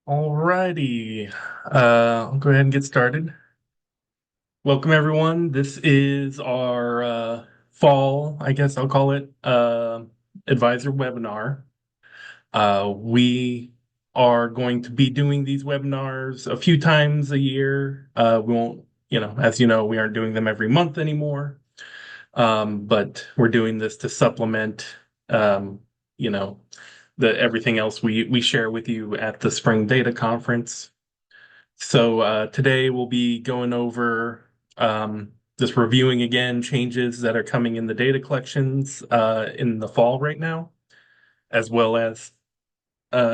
Alrighty, I'll go ahead and get started. Welcome, everyone. This is our fall, I guess I'll call it, advisor webinar. We are going to be doing these webinars a few times a year. We won't, as you know, we aren't doing them every month anymore. But we're doing this to supplement, um, you know, the everything else we share with you at the Spring Data Conference. So today we'll be going over just reviewing again changes that are coming in the data collections in the fall right now, as well as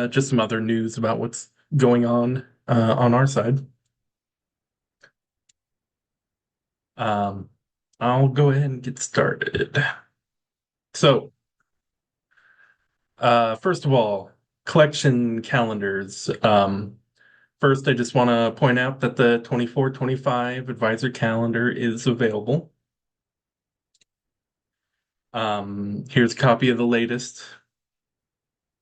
just some other news about what's going on our side. Um, I'll go ahead and get started. So first of all, collection calendars. First, I just want to point out that the 24-25 advisor calendar is available. Here's a copy of the latest.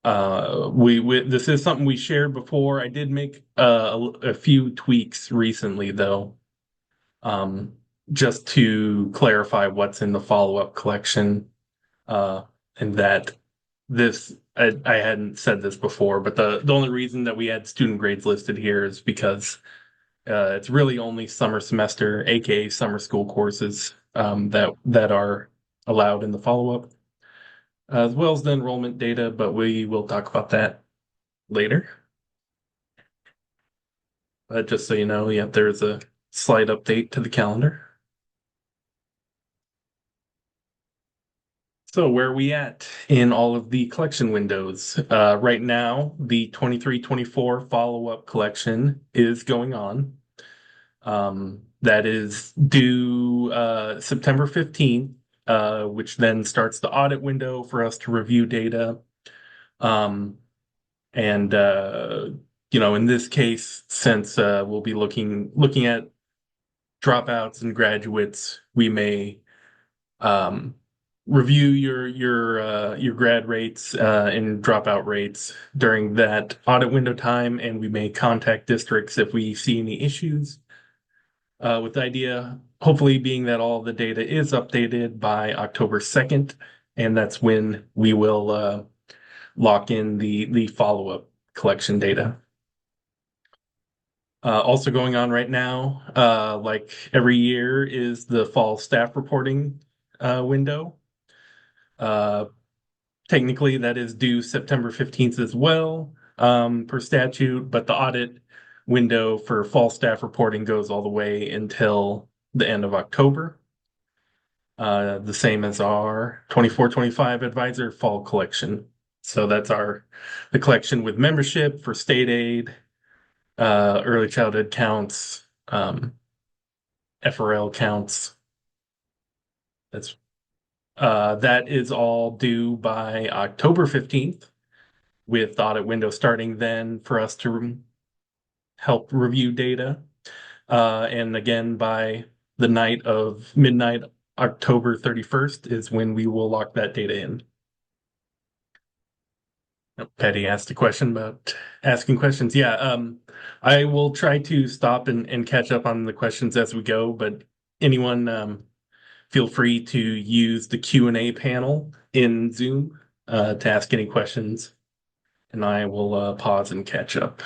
We this is something we shared before. I did make a few tweaks recently though, um, just to clarify what's in the follow-up collection. And that I hadn't said this before, but the only reason that we had student grades listed here is because it's really only summer semester, aka summer school courses, that are allowed in the follow-up, as well as the enrollment data, but we will talk about that later. Just so you know, yeah, there's a slight update to the calendar. So where are we at in all of the collection windows? Right now, the 23-24 follow-up collection is going on. That is due September 15th, which then starts the audit window for us to review data. And in this case, since we'll be looking at dropouts and graduates, we may um, review your grad rates and dropout rates during that audit window time, and we may contact districts if we see any issues. With the idea, hopefully, being that all the data is updated by October 2nd, and that's when we will lock in the follow-up collection data. Also going on right now, like every year, is the fall staff reporting window. Uh, Technically, that is due September 15th as well, per statute, but the audit window for fall staff reporting goes all the way until the end of October. The same as our 24-25 advisor fall collection. So that's the collection with membership for state aid, early childhood counts, FRL counts. That is all due by October 15th, with the audit window starting then for us to help review data. And again, by the night of midnight, October 31st is when we will lock that data in. Patty asked a question about asking questions. Yeah, I will try to stop and catch up on the questions as we go, but anyone feel free to use the Q&A panel in Zoom to ask any questions, and I will pause and catch up.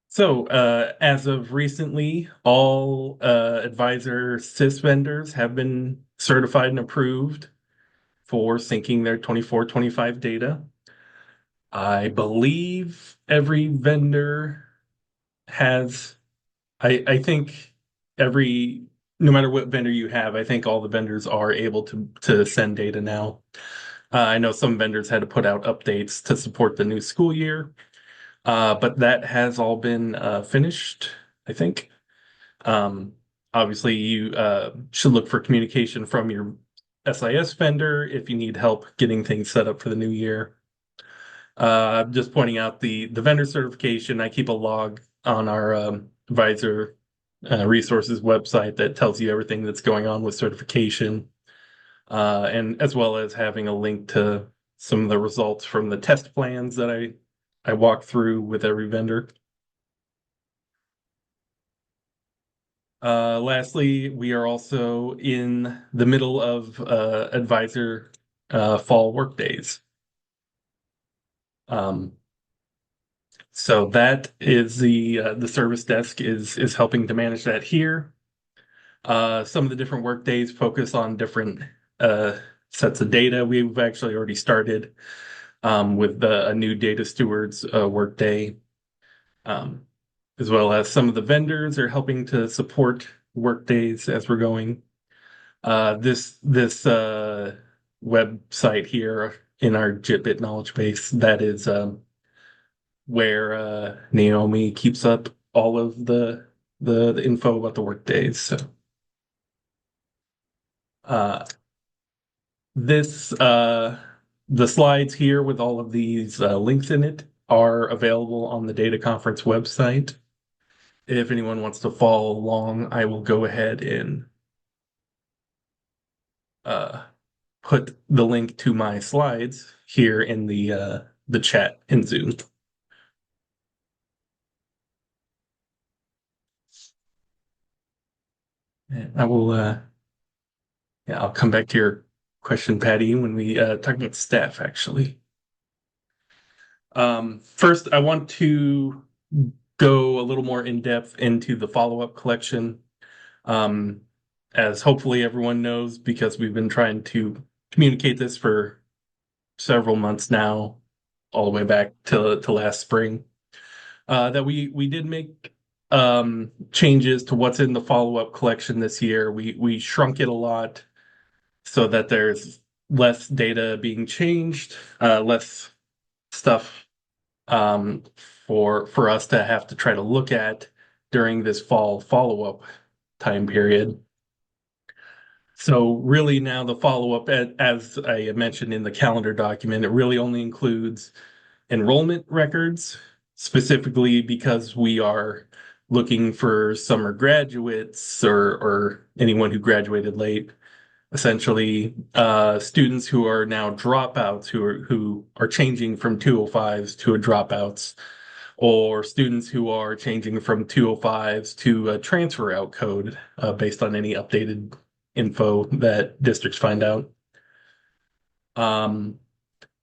So, as of recently, all advisor SIS vendors have been certified and approved for syncing their 24-25 data. I believe every vendor has, I think no matter what vendor you have, I think all the vendors are able to send data now. I know some vendors had to put out updates to support the new school year, but that has all been finished, I think. Um, Obviously, you should look for communication from your SIS vendor if you need help getting things set up for the new year. Just pointing out the vendor certification. I keep a log on our advisor resources website that tells you everything that's going on with certification. and as well as having a link to some of the results from the test plans that I walk through with every vendor. Lastly, we are also in the middle of advisor fall work days. So that is the service desk is helping to manage that here. Some of the different work days focus on different uh, sets of data. We've actually already started with a new data stewards work day, um, as well as some of the vendors are helping to support work days as we're going. This website here in our JitBit knowledge base, that is where Naomi keeps up all of the info about the work days. So uh, this the slides here with all of these links in it are available on the data conference website. If anyone wants to follow along, I will go ahead and uh, put the link to my slides here in the chat in Zoom. And I will yeah, I'll come back to your question, Patty, when we talk about staff actually. First, I want to go a little more in depth into the follow-up collection. Um, as hopefully everyone knows, because we've been trying to communicate this for several months now, all the way back to last spring, that we did make changes to what's in the follow-up collection this year. We shrunk it a lot so that there's less data being changed, less stuff um, for us to have to try to look at during this fall follow-up time period. So really now the follow-up, as I mentioned in the calendar document, it really only includes enrollment records, specifically because we are looking for summer graduates or anyone who graduated late, essentially students who are now dropouts who are changing from 205s to a dropouts, or students who are changing from 205s to a transfer out code based on any updated info that districts find out. Um,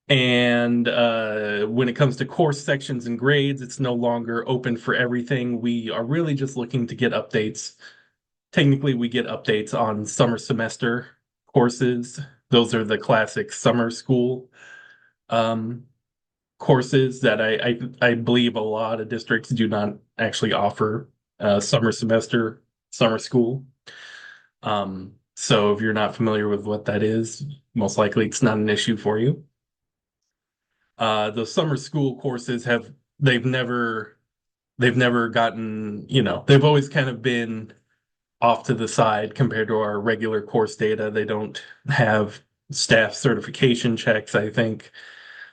and when it comes to course sections and grades, it's no longer open for everything. We are really just looking to get updates. Technically, we get updates on summer semester courses. Those are the classic summer school um, courses that I believe a lot of districts do not actually offer summer semester, summer school. So if you're not familiar with what that is, most likely it's not an issue for you. The summer school courses they've never they've never gotten, they've always kind of been off to the side compared to our regular course data. They don't have staff certification checks, I think.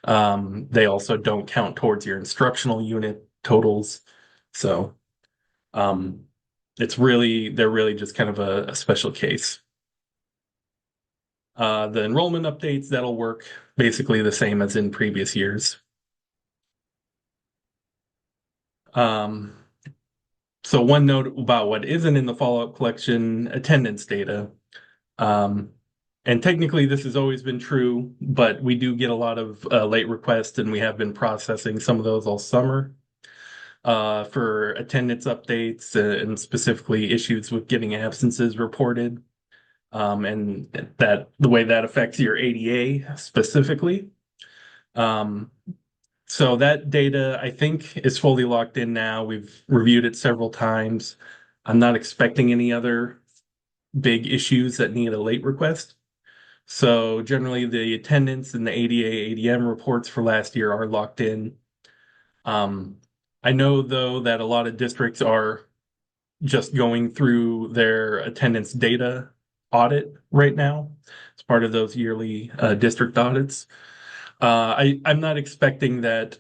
They also don't count towards your instructional unit totals. So um, they're really just kind of a special case. The enrollment updates, that'll work basically the same as in previous years. Um, so one note about what isn't in the follow-up collection, attendance data. Um, and technically this has always been true, but we do get a lot of late requests and we have been processing some of those all summer for attendance updates and specifically issues with getting absences reported. And that the way that affects your ADA specifically. Um, so that data, I think, is fully locked in now. We've reviewed it several times. I'm not expecting any other big issues that need a late request. So generally the attendance and the ADA, ADM reports for last year are locked in. I know though that a lot of districts are just going through their attendance data audit right now. It's part of those yearly district audits. I'm not expecting that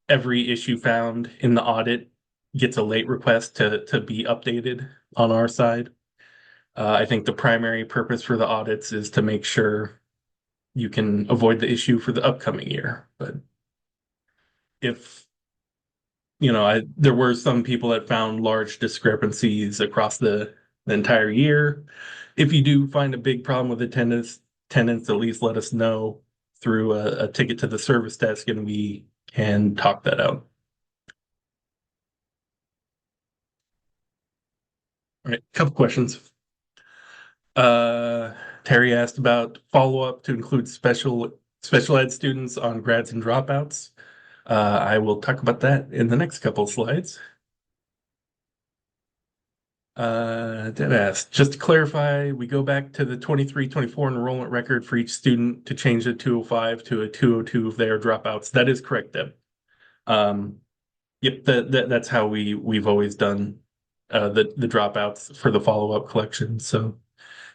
every issue found in the audit gets a late request to be updated on our side. I think the primary purpose for the audits is to make sure you can avoid the issue for the upcoming year. But if, there were some people that found large discrepancies across the entire year. If you do find a big problem with attendance, at least let us know through a ticket to the service desk and we can talk that out. All right, couple questions. Uh, Terry asked about follow-up to include special ed students on grads and dropouts. I will talk about that in the next couple of slides. Did ask, just to clarify, we go back to the 23-24 enrollment record for each student to change the 205 to a 202 if they are dropouts. That is correct, Deb. Um, yep, that's how we've always done the dropouts for the follow-up collection. So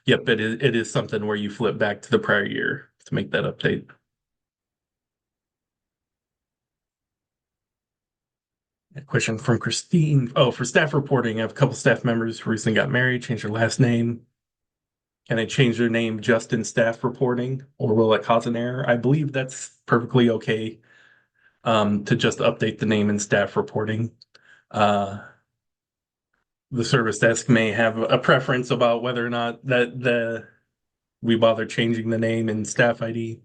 yep, it is something where you flip back to the prior year to make that update. A question from Christine. Oh, for staff reporting, I have a couple staff members who recently got married, changed their last name. Can I change their name just in staff reporting, or will it cause an error? I believe that's perfectly okay to just update the name in staff reporting. The service desk may have a preference about whether or not that we bother changing the name in staff ID. It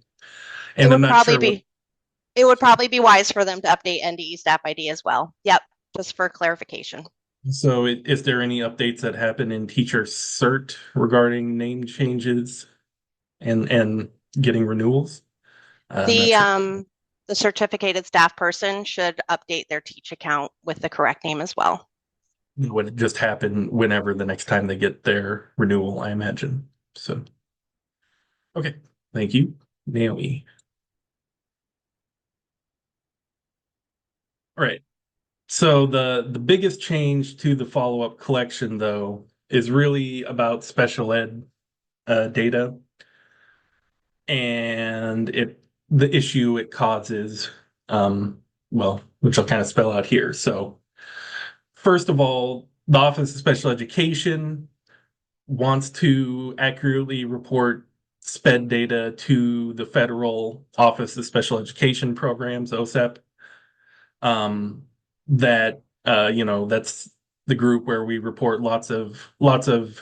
And I'm would not probably sure what. be it would probably be wise for them to update NDE staff ID as well. Yep, just for clarification. So is there any updates that happen in teacher cert regarding name changes and getting renewals? I'm not sure. The certificated staff person should update their teach account with the correct name as well. Would it just happen whenever the next time they get their renewal, I imagine. So, okay. Thank you, Naomi. All right. So the biggest change to the follow-up collection, though, is really about special ed data and the issue it causes, well, which I'll kind of spell out here. So first of all, the Office of Special Education wants to accurately report SPED data to the Federal Office of Special Education Programs, OSEP. That that's the group where we report lots of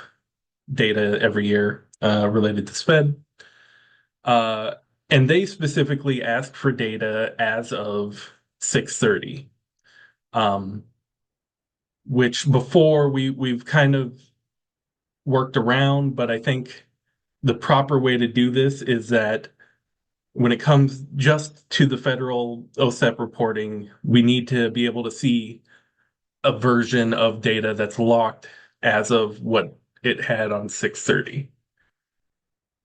data every year related to SPED. And they specifically ask for data as of 6:30, which before we've kind of worked around, but I think the proper way to do this is that when it comes just to the federal OSEP reporting, we need to be able to see a version of data that's locked as of what it had on 6:30.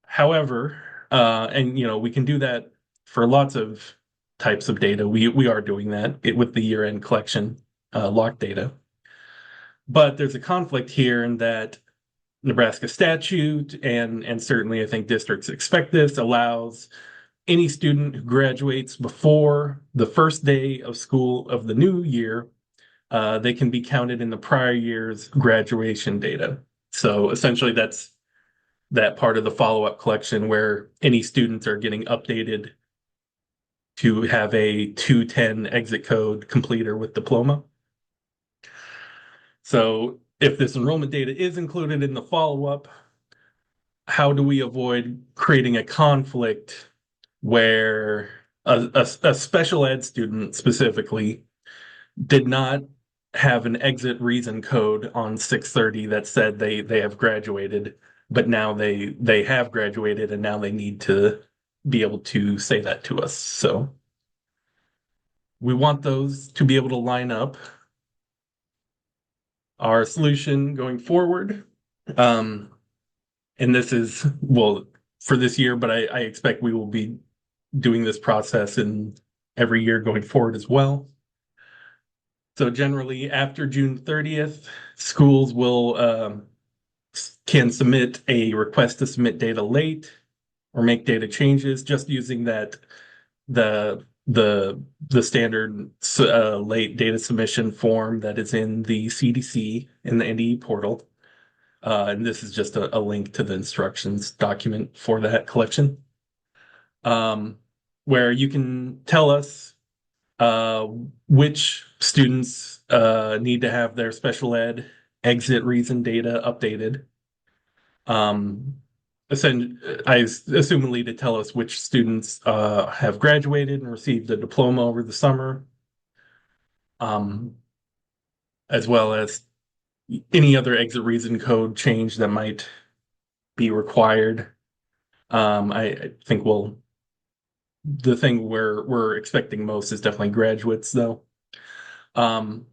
However, and we can do that for lots of types of data. We are doing that with the year-end collection locked data. But there's a conflict here in that Nebraska statute and certainly I think districts expect this allows any student who graduates before the first day of school of the new year, they can be counted in the prior year's graduation data. So essentially that's that part of the follow-up collection where any students are getting updated to have a 210 exit code completer with diploma. So if this enrollment data is included in the follow-up, how do we avoid creating a conflict where a special ed student specifically did not have an exit reason code on 6:30 that said they have graduated, but now they have graduated and now they need to be able to say that to us. So we want those to be able to line up. Our solution going forward, and this is, well, for this year, but I expect we will be doing this process in every year going forward as well. So generally, after June 30th, schools will can submit a request to submit data late or make data changes just using that the standard late data submission form that is in the CDC in the NDE portal. And this is just a link to the instructions document for that collection, um, where you can tell us uh, which students need to have their special ed exit reason data updated. Um, Assumingly to tell us which students have graduated and received a diploma over the summer, um, as well as any other exit reason code change that might be required. I think the thing we're expecting most is definitely graduates, though. Um,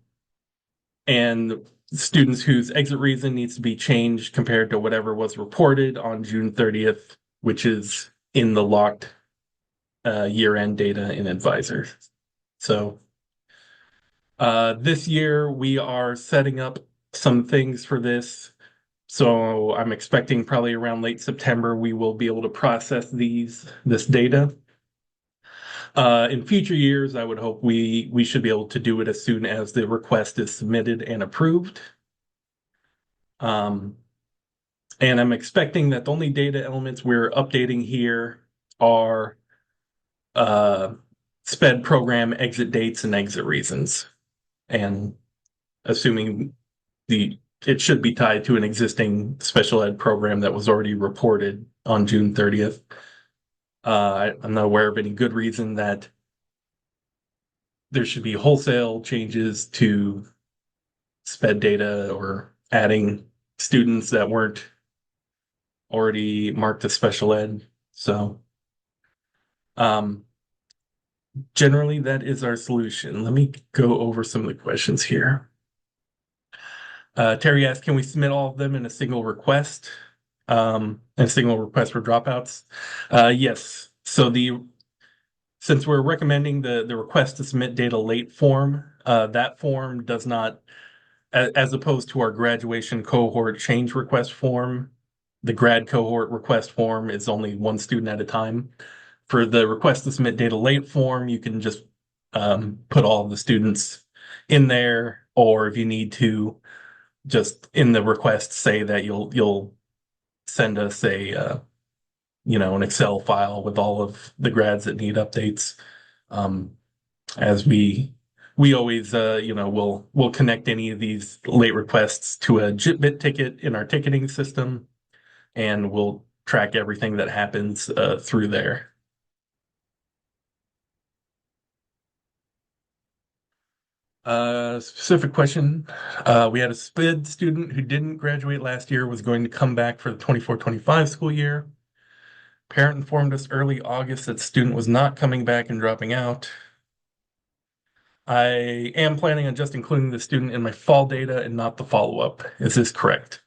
and students whose exit reason needs to be changed compared to whatever was reported on June 30th, which is in the locked year-end data in Advisor. So this year we are setting up some things for this. So I'm expecting probably around late September we will be able to process this data. In future years, I would hope we should be able to do it as soon as the request is submitted and approved. Um, and I'm expecting that the only data elements we're updating here are uh, SPED program exit dates and exit reasons. And assuming it should be tied to an existing special ed program that was already reported on June 30th. I'm not aware of any good reason that there should be wholesale changes to SPED data or adding students that weren't already marked as special ed. So um, generally, that is our solution. Let me go over some of the questions here. Terry asked, can we submit all of them in a single request? And a single request for dropouts? Yes. So since we're recommending the request to submit data late form, that form does not, as opposed to our graduation cohort change request form, the grad cohort request form is only one student at a time. For the request to submit data late form, you can just put all of the students in there, or if you need to, just in the request say that you'll send us an Excel file with all of the grads that need updates. Um, as we always we'll connect any of these late requests to a JITBit ticket in our ticketing system, and we'll track everything that happens through there. Specific question. We had a SPID student who didn't graduate last year, was going to come back for the 24-25 school year. Parent informed us early August that student was not coming back and dropping out. I am planning on just including the student in my fall data and not the follow-up. Is this correct?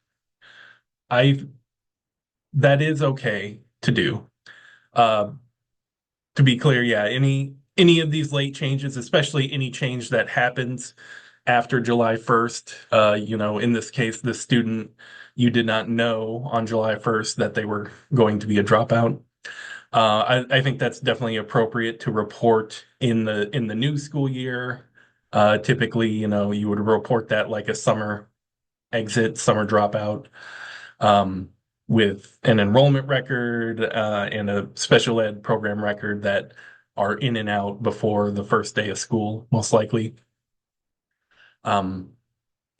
I That is okay to do. Uh, to be clear, yeah, any of these late changes, especially any change that happens after July 1st, in this case, the student, you did not know on July 1st that they were going to be a dropout. I think that's definitely appropriate to report in the new school year. Typically, you would report that like a summer exit, summer dropout, um, with an enrollment record and a special ed program record that are in and out before the first day of school, most likely. Um,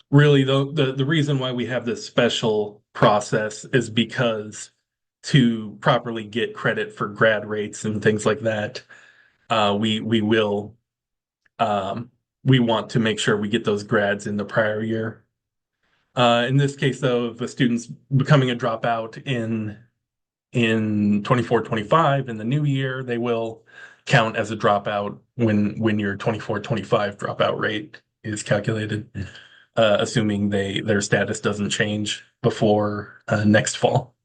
Really, though, the reason why we have this special process is because to properly get credit for grad rates and things like that, we will we want to make sure we get those grads in the prior year. In this case, though, if a student's becoming a dropout in 24-25 in the new year, they will count as a dropout when your 24-25 dropout rate is calculated, assuming their status doesn't change before next fall.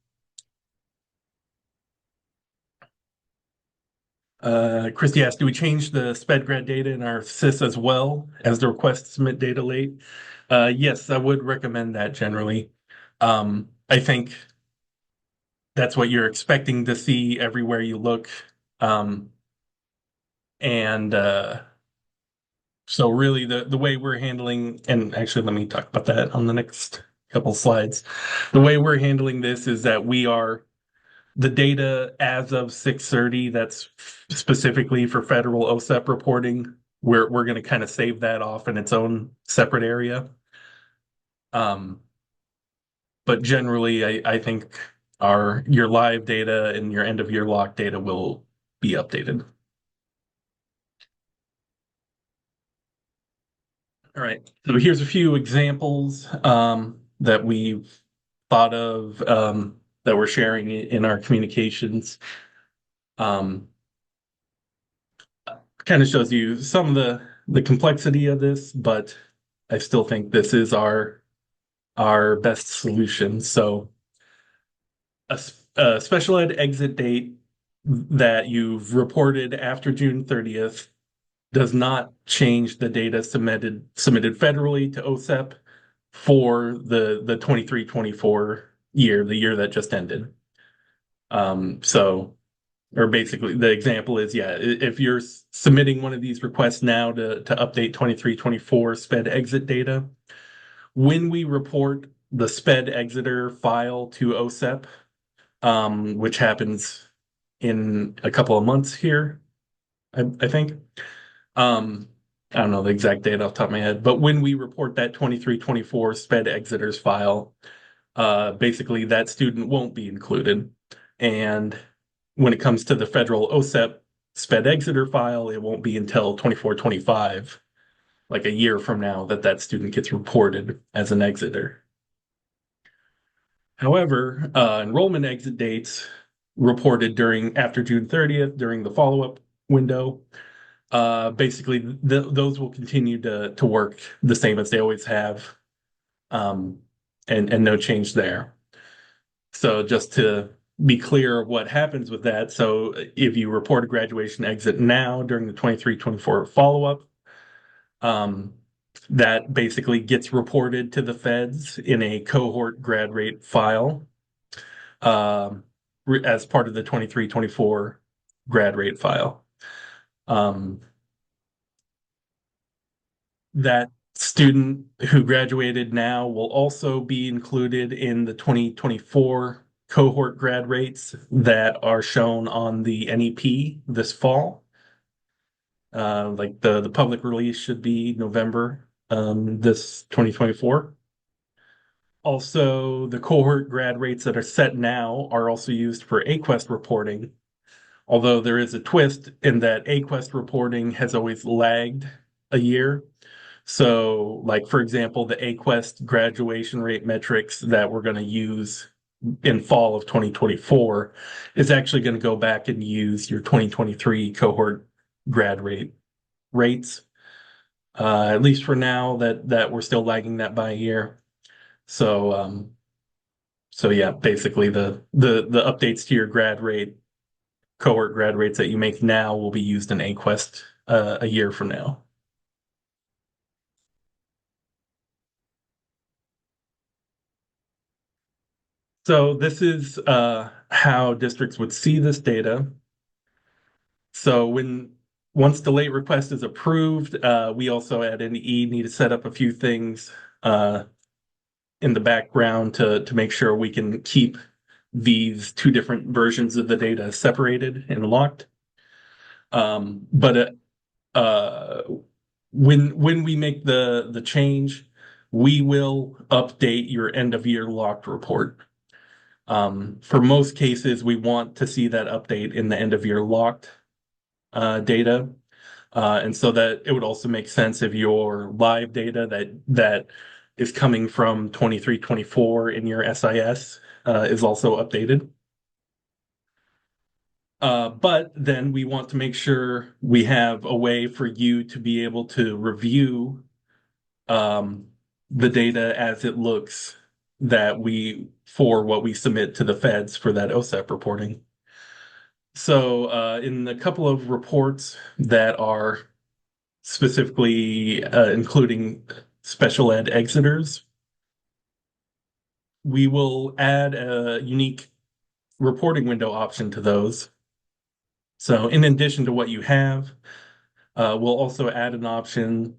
Christy asked, do we change the SPED grad data in our SIS as well as the request to submit data late? Yes, I would recommend that generally. I think that's what you're expecting to see everywhere you look. Um, and so really the way we're handling, and actually let me talk about that on the next couple slides. The way we're handling this is that we are the data as of 6:30, that's specifically for federal OSEP reporting. We're going to kind of save that off in its own separate area. But generally, I think your live data and your end of year lock data will be updated. All right, so here's a few examples that we've thought of that we're sharing in our communications. Kind of shows you some of the complexity of this, but I still think this is our best solution. So a special ed exit date that you've reported after June 30th does not change the data submitted federally to OSEP for the 23-24 year, the year that just ended. Or basically the example is, yeah, if you're submitting one of these requests now to update 23-24 SPED exit data, when we report the SPED exiter file to OSEP, which happens in a couple of months here, I think. I don't know the exact date off the top of my head, but when we report that 23-24 SPED exiters file, basically that student won't be included. And when it comes to the federal OSEP SPED exiter file, it won't be until 24-25, like a year from now, that student gets reported as an exiter. However, enrollment exit dates reported after June 30th during the follow-up window, basically those will continue to work the same as they always have, and no change there. So just to be clear what happens with that, so if you report a graduation exit now during the 23-24 follow-up, that basically gets reported to the feds in a cohort grad rate file as part of the 23-24 grad rate file. That student who graduated now will also be included in the 2024 cohort grad rates that are shown on the NEP this fall. Like the public release should be November this 2024. Also, the cohort grad rates that are set now are also used for AQuest reporting, although there is a twist in that AQuest reporting has always lagged a year. So, like, for example, the AQuest graduation rate metrics that we're going to use in fall of 2024 is actually going to go back and use your 2023 cohort grad rates. At least for now, that we're still lagging that by a year. So yeah, basically the updates to your cohort grad rates that you make now will be used in AQuest a year from now. So this is how districts would see this data. So once the late request is approved, we also at NE need to set up a few things in the background to make sure we can keep these two different versions of the data separated and locked. But when we make the change, we will update your end of year locked report. For most cases, we want to see that update in the end of year locked data. And so that it would also make sense if your live data that is coming from 23-24 in your SIS is also updated. But then we want to make sure we have a way for you to be able to review the data as it looks for what we submit to the feds for that OSEP reporting. So in a couple of reports that are specifically including special ed exiters, we will add a unique reporting window option to those. So in addition to what you have, we'll also add an option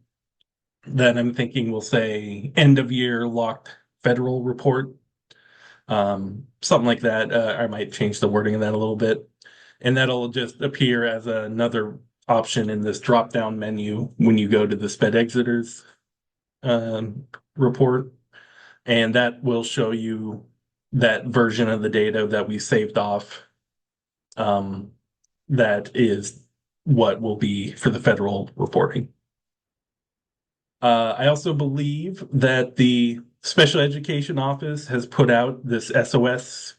that I'm thinking will say end of year locked federal report. Something like that. I might change the wording of that a little bit. And that'll just appear as another option in this drop-down menu when you go to the SPED Exiters report. And that will show you that version of the data that we saved off. That is what will be for the federal reporting. I also believe that the Special Education Office has put out this SOS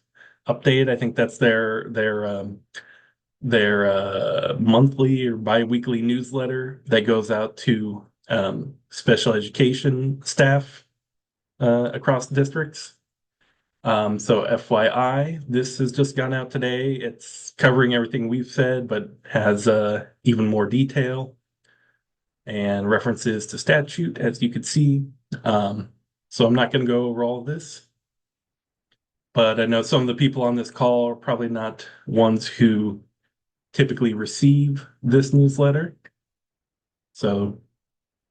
update. I think that's their monthly or biweekly newsletter that goes out to special education staff across the districts. So FYI, this has just gone out today. It's covering everything we've said, but has even more detail and references to statute, as you could see. So I'm not going to go over all of this, but I know some of the people on this call are probably not ones who typically receive this newsletter. So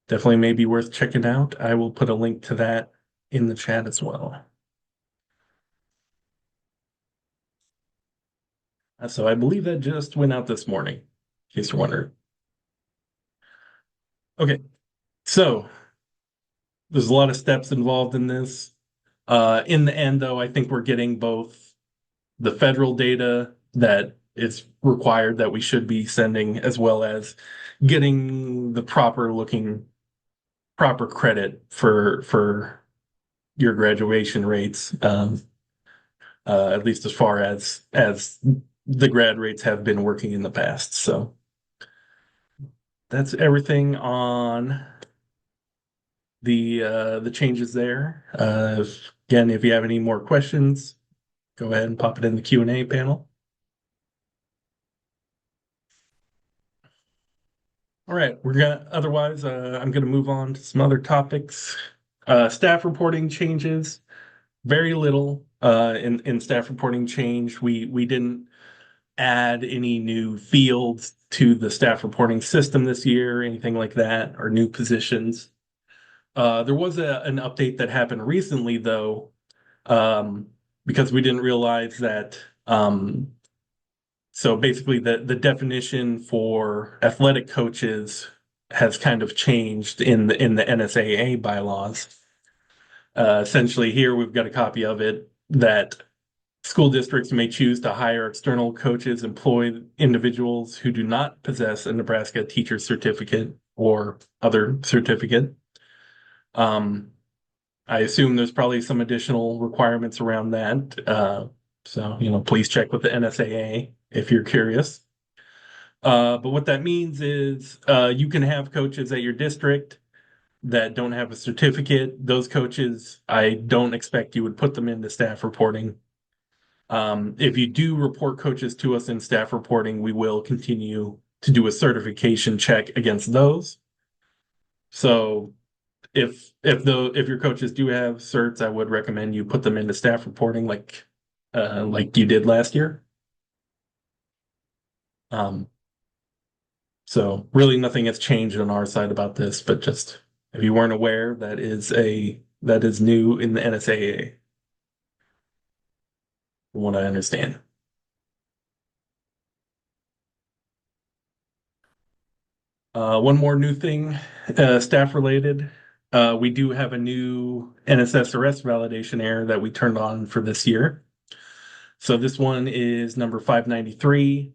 definitely may be worth checking out. I will put a link to that in the chat as well. So I believe that just went out this morning, in case you're wondering. Okay, so there's a lot of steps involved in this. In the end, though, I think we're getting both the federal data that is required that we should be sending, as well as getting the proper credit for your graduation rates, at least as far as the grad rates have been working in the past. So that's everything on the changes there. Again, if you have any more questions, go ahead and pop it in the Q&A panel. All right, otherwise, I'm gonna move on to some other topics. Staff reporting changes, very little in staff reporting change. We didn't add any new fields to the staff reporting system this year, anything like that, or new positions. There was an update that happened recently, though, because we didn't realize that. So basically, the definition for athletic coaches has kind of changed in the NSAA bylaws. Essentially, here we've got a copy of it that school districts may choose to hire external coaches, employ individuals who do not possess a Nebraska teacher certificate or other certificate. I assume there's probably some additional requirements around that. So, please check with the NSAA if you're curious. But what that means is you can have coaches at your district that don't have a certificate. Those coaches, I don't expect you would put them into staff reporting. If you do report coaches to us in staff reporting, we will continue to do a certification check against those. So if your coaches do have certs, I would recommend you put them into staff reporting like you did last year. So really nothing has changed on our side about this, but just if you weren't aware, that is new in the NSAA, from what I understand. One more new thing, staff related. We do have a new NSSRS validation error that we turned on for this year. So this one is number 593.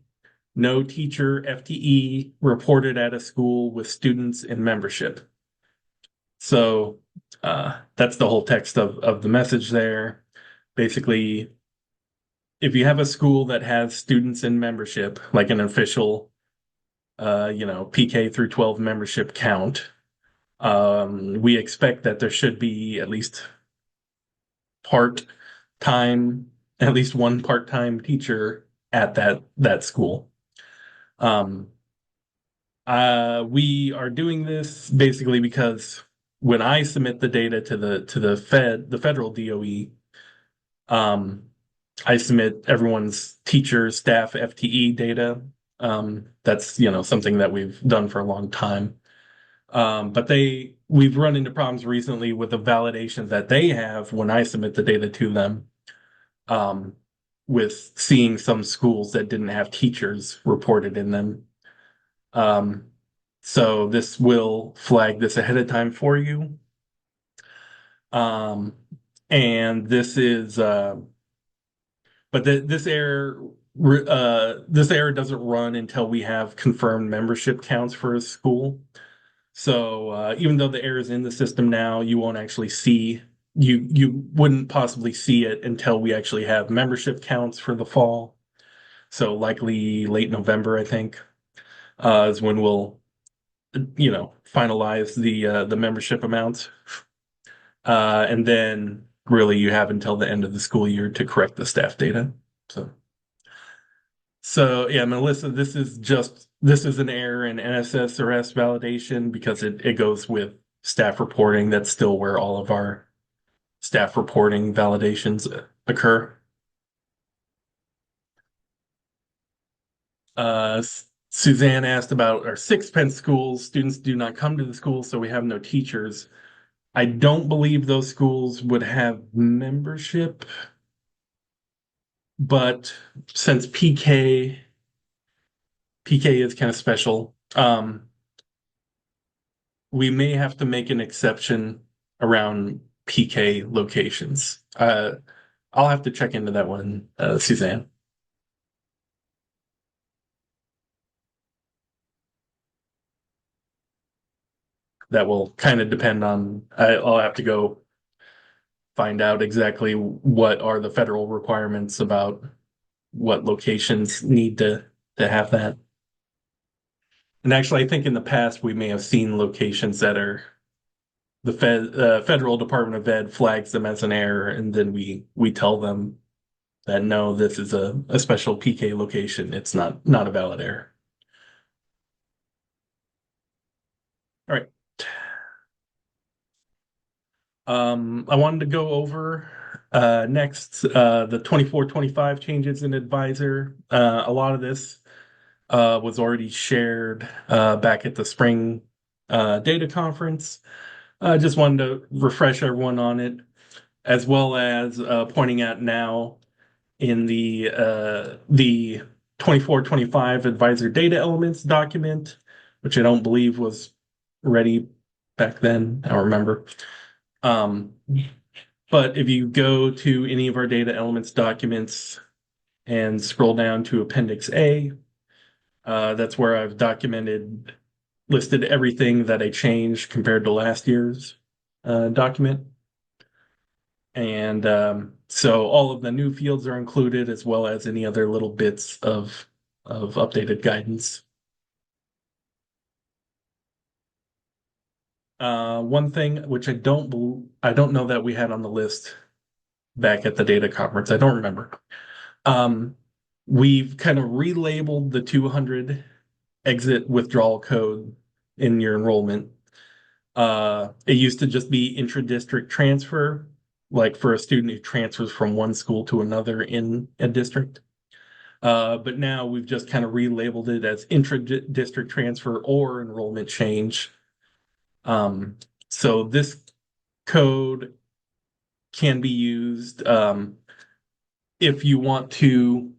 No teacher FTE reported at a school with students in membership. So that's the whole text of the message there. Basically, if you have a school that has students in membership, like an official, PK through 12 membership count, we expect that there should be at least at least one part-time teacher at that school. We are doing this basically because when I submit the data to the federal DOE, I submit everyone's teacher, staff, FTE data. That's something that we've done for a long time. But we've run into problems recently with the validation that they have when I submit the data to them, um, with seeing some schools that didn't have teachers reported in them. Um, so this will flag this ahead of time for you. Um, and this is, but this error doesn't run until we have confirmed membership counts for a school. So even though the error is in the system now, you won't actually see you wouldn't possibly see it until we actually have membership counts for the fall. So likely late November, I think, is when we'll finalize the membership amounts. And then really you have until the end of the school year to correct the staff data. So yeah, Melissa, this is an error in NSSRS validation because it goes with staff reporting. That's still where all of our staff reporting validations occur. Suzanne asked about our sixpence schools. Students do not come to the school, so we have no teachers. I don't believe those schools would have membership, but since PK is kind of special, we may have to make an exception around PK locations. I'll have to check into that one, Suzanne. That will kind of depend on, I'll have to go find out exactly what are the federal requirements about what locations need to have that. And actually, I think in the past we may have seen locations that are the federal Department of Ed flags them as an error, and then we tell them that no, this is a special PK location. It's not a valid error. All right. I wanted to go over next the 24-25 changes in advisor. A lot of this was already shared back at the spring data conference. I just wanted to refresh everyone on it, as well as pointing out now in the 24-25 advisor data elements document, which I don't believe was ready back then. I don't remember. Um, but if you go to any of our data elements documents and scroll down to Appendix A, that's where I've listed everything that I changed compared to last year's document. And so all of the new fields are included, as well as any other little bits of updated guidance. One thing which I don't know that we had on the list back at the data conference, I don't remember. We've kind of relabeled the 200 exit withdrawal code in your enrollment. It used to just be intra-district transfer, like for a student who transfers from one school to another in a district. But now we've just kind of relabeled it as intra-district transfer or enrollment change. So this code can be used if you want to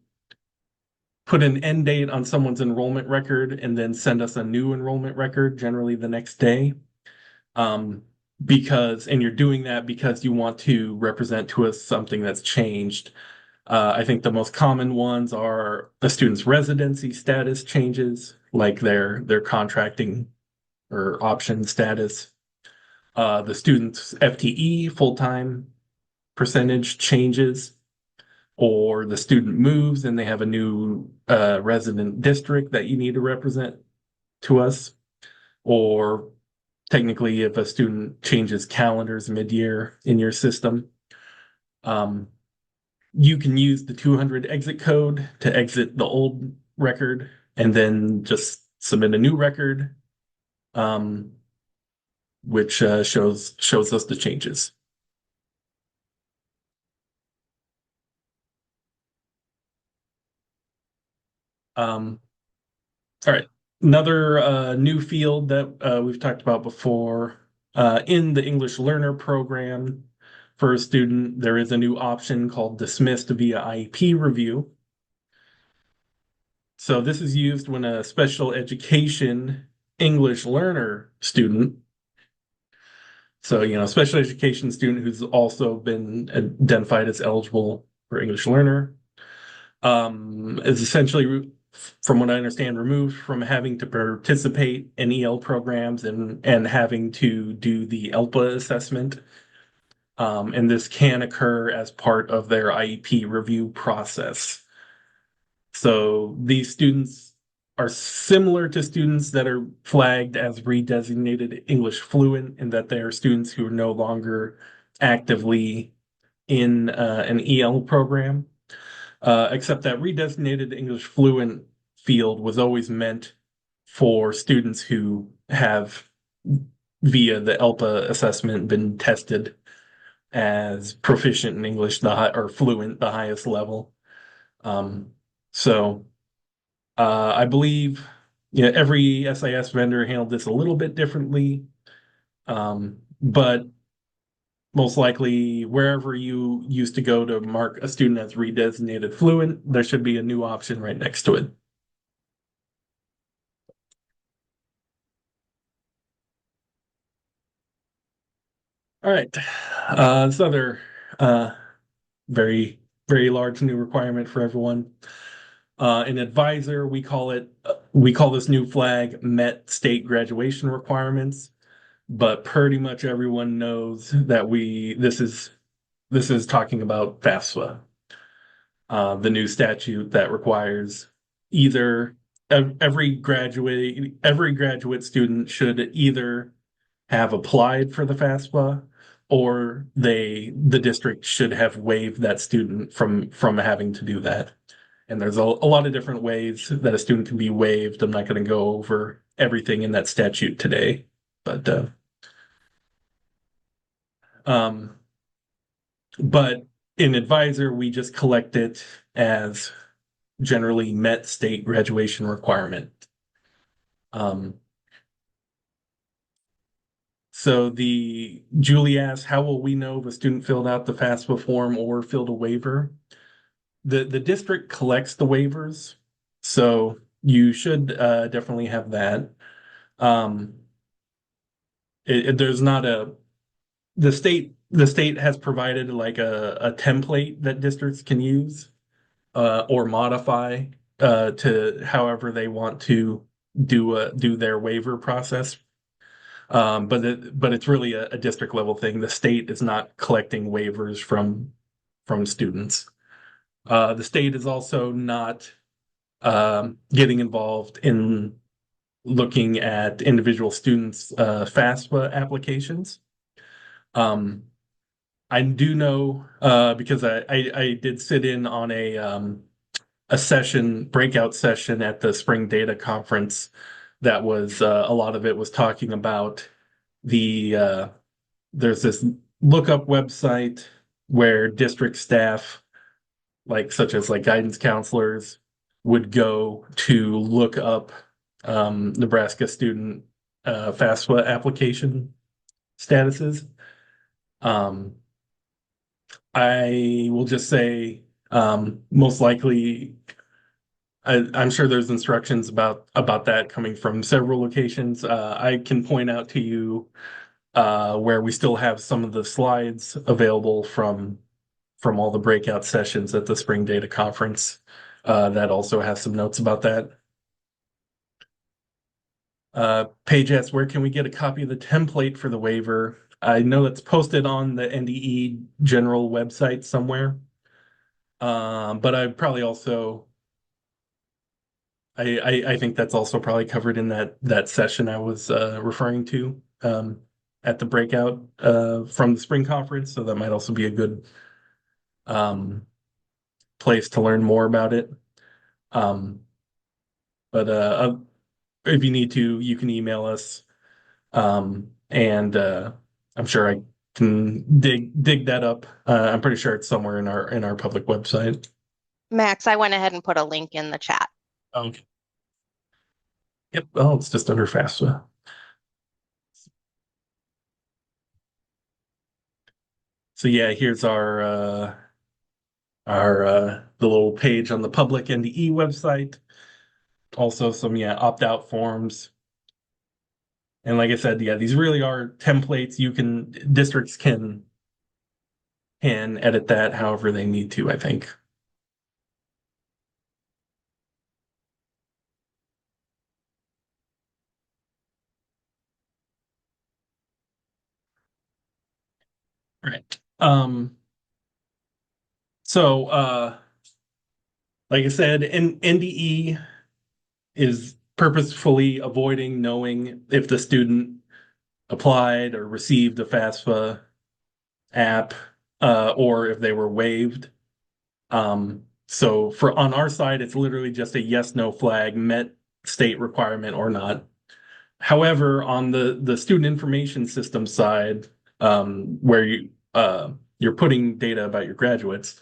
put an end date on someone's enrollment record and then send us a new enrollment record, generally the next day. And you're doing that because you want to represent to us something that's changed. I think the most common ones are the student's residency status changes, like their contracting or option status. The student's FTE, full-time percentage changes, or the student moves and they have a new resident district that you need to represent to us, or technically if a student changes calendars mid-year in your system. You can use the 200 exit code to exit the old record and then just submit a new record, which shows us the changes. Um, all right. Another new field that we've talked about before, in the English Learner program for a student, there is a new option called dismissed via IEP review. So this is used when a special education English learner student, so special education student who's also been identified as eligible for English learner, is essentially, from what I understand, removed from having to participate in EL programs and having to do the ELPA assessment. And this can occur as part of their IEP review process. So these students are similar to students that are flagged as redesignated English fluent, in that they are students who are no longer actively in an EL program. Except that redesignated English fluent field was always meant for students who have, via the ELPA assessment, been tested as proficient in English, or fluent, the highest level. So I believe every SIS vendor handled this a little bit differently, but most likely wherever you used to go to mark a student as redesignated fluent, there should be a new option right next to it. All right. This other very, very large new requirement for everyone. An advisor, we call this new flag met state graduation requirements, but pretty much everyone knows that this is talking about FAFSA, the new statute that requires either every graduate student should either have applied for the FAFSA, or the district should have waived that student from having to do that. And there's a lot of different ways that a student can be waived. I'm not going to go over everything in that statute today, but um, but in advisor, we just collect it as generally met state graduation requirement. Um, so Julie asked, how will we know if a student filled out the FAFSA form or filled a waiver? The district collects the waivers, so you should definitely have that. Um, there's not the state has provided like a template that districts can use or modify to however they want to do their waiver process. But it's really a district level thing. The state is not collecting waivers from students. The state is also not getting involved in looking at individual students' FAFSA applications. I do know because I did sit in on a breakout session at the Spring Data Conference that was a lot of it was talking about there's this lookup website where district staff, such as guidance counselors, would go to look up Nebraska student FAFSA application statuses. I will just say, most likely, I'm sure there's instructions about that coming from several locations. I can point out to you where we still have some of the slides available from all the breakout sessions at the Spring Data Conference. That also has some notes about that. Paige asks, where can we get a copy of the template for the waiver? I know it's posted on the NDE general website somewhere. But I probably also, I think that's also probably covered in that session I was referring to at the breakout from the spring conference. So that might also be a good place to learn more about it. But if you need to, you can email us, and I'm sure I can dig that up. I'm pretty sure it's somewhere in our public website. Max, I went ahead and put a link in the chat. Okay. Yep. Oh, it's just under FAFSA. So yeah, here's our the little page on the public NDE website. Also some opt-out forms. And like I said, yeah, these really are templates. Districts can edit that however they need to, I think. Right. So like I said, NDE is purposefully avoiding knowing if the student applied or received a FAFSA app, or if they were waived. So for on our side, it's literally just a yes, no flag, met state requirement or not. However, on the student information system side, where you're putting data about your graduates,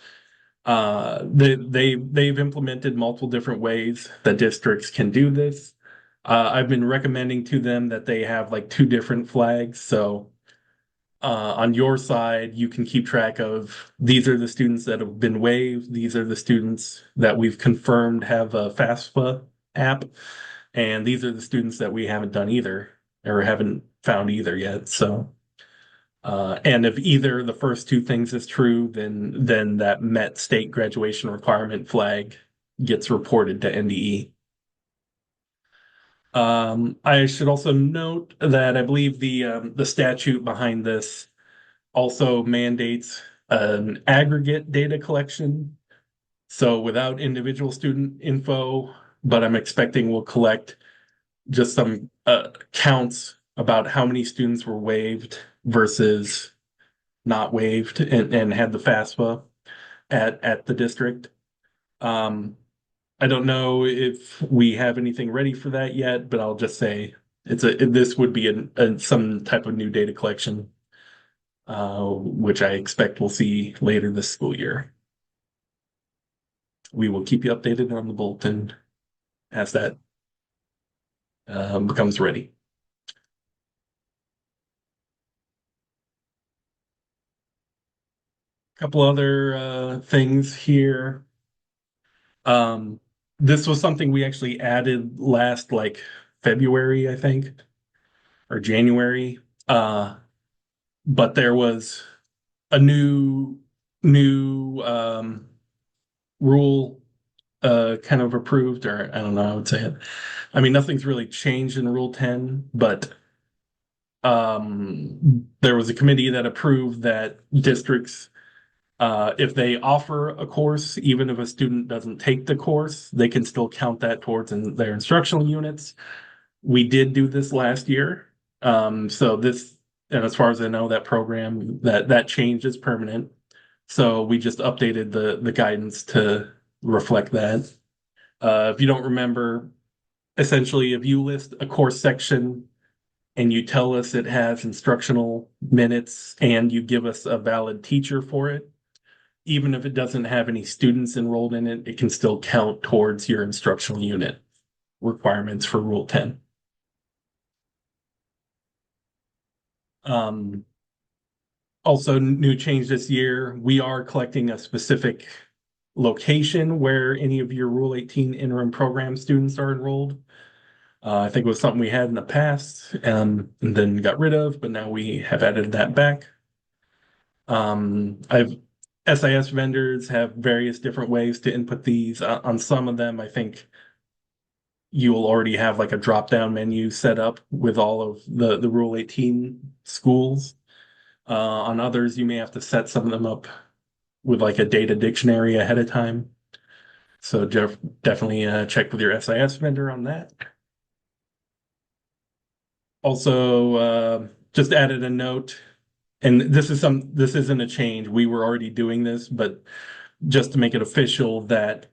they've implemented multiple different ways that districts can do this. I've been recommending to them that they have like two different flags. So on your side, you can keep track of these are the students that have been waived. These are the students that we've confirmed have a FAFSA app. And these are the students that we haven't done either or haven't found either yet. So, and if either the first two things is true, then that Met state graduation requirement flag gets reported to NDE. I should also note that I believe the statute behind this also mandates an aggregate data collection. So without individual student info, but I'm expecting we'll collect just some counts about how many students were waived versus not waived and had the FAFSA at the district. Um, I don't know if we have anything ready for that yet, but I'll just say this would be some type of new data collection, which I expect we'll see later this school year. We will keep you updated on the bulletin as that becomes ready. A couple other things here. Um, this was something we actually added last like February, I think, or January. But there was a new rule kind of approved, or I don't know how I would say it. I mean, nothing's really changed in Rule 10, but there was a committee that approved that districts, if they offer a course, even if a student doesn't take the course, they can still count that towards their instructional units. We did do this last year. And as far as I know, that program, that change is permanent. So we just updated the guidance to reflect that. If you don't remember, essentially, if you list a course section and you tell us it has instructional minutes and you give us a valid teacher for it, even if it doesn't have any students enrolled in it, it can still count towards your instructional unit requirements for Rule 10. Um, Also, new change this year, we are collecting a specific location where any of your Rule 18 interim program students are enrolled. I think it was something we had in the past and then got rid of, but now we have added that back. I've SIS vendors have various different ways to input these. On some of them, I think you will already have like a drop-down menu set up with all of the Rule 18 schools. On others, you may have to set some of them up with like a data dictionary ahead of time. So definitely check with your SIS vendor on that. Also, just added a note, and this isn't a change. We were already doing this, but just to make it official that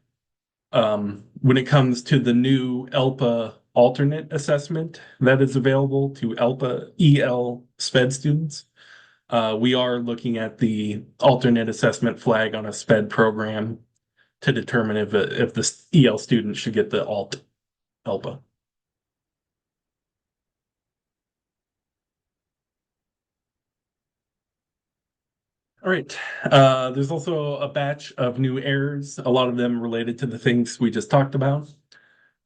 when it comes to the new ELPA alternate assessment that is available to ELPA EL SPED students, we are looking at the alternate assessment flag on a SPED program to determine if the EL student should get the alt ELPA. All right. There's also a batch of new errors, a lot of them related to the things we just talked about,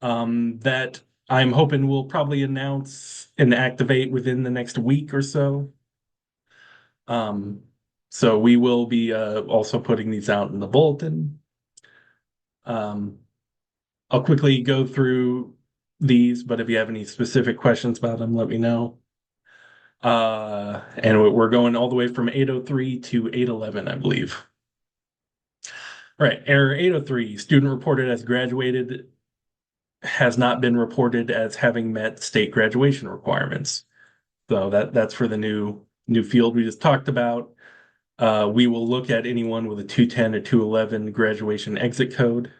that I'm hoping we'll probably announce and activate within the next week or so. Um, so we will be also putting these out in the bulletin. Um, I'll quickly go through these, but if you have any specific questions about them, let me know. And we're going all the way from 803 to 811, I believe. Right. Error 803, student reported as graduated has not been reported as having met state graduation requirements. So that's for the new field we just talked about. We will look at anyone with a 210 or 211 graduation exit code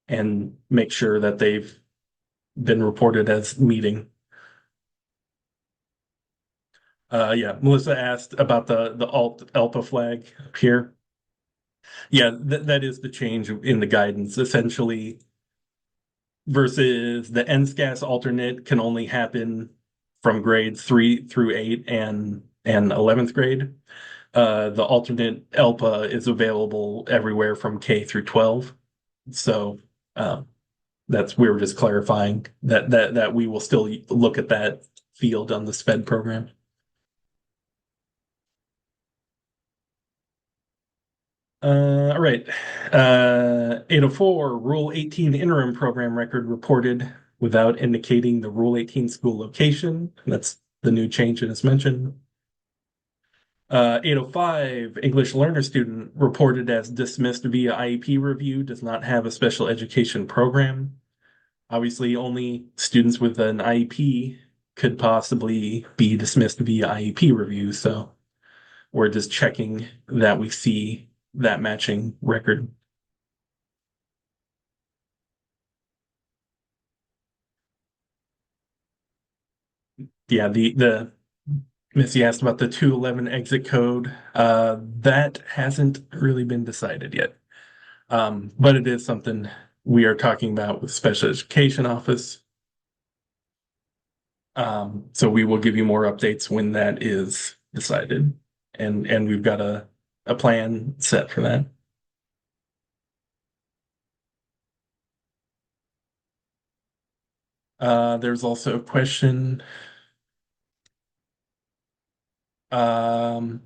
and make sure that they've been reported as meeting. Yeah, Melissa asked about the alt ALPA flag up here. Yeah, that is the change in the guidance. Essentially, versus the NSCAS alternate can only happen from grades 3 through 8 and 11th grade. The alternate ALPA is available everywhere from K through 12. So that's we were just clarifying that we will still look at that field on the SPED program. All right. 804, Rule 18 interim program record reported without indicating the Rule 18 school location. That's the new change that is mentioned. 805, English learner student reported as dismissed via IEP review, does not have a special education program. Obviously, only students with an IEP could possibly be dismissed via IEP review. So we're just checking that we see that matching record. Yeah, the Missy asked about the 211 exit code. That hasn't really been decided yet. But it is something we are talking about with special education office. So we will give you more updates when that is decided. And we've got a plan set for that. There's also a question. Um,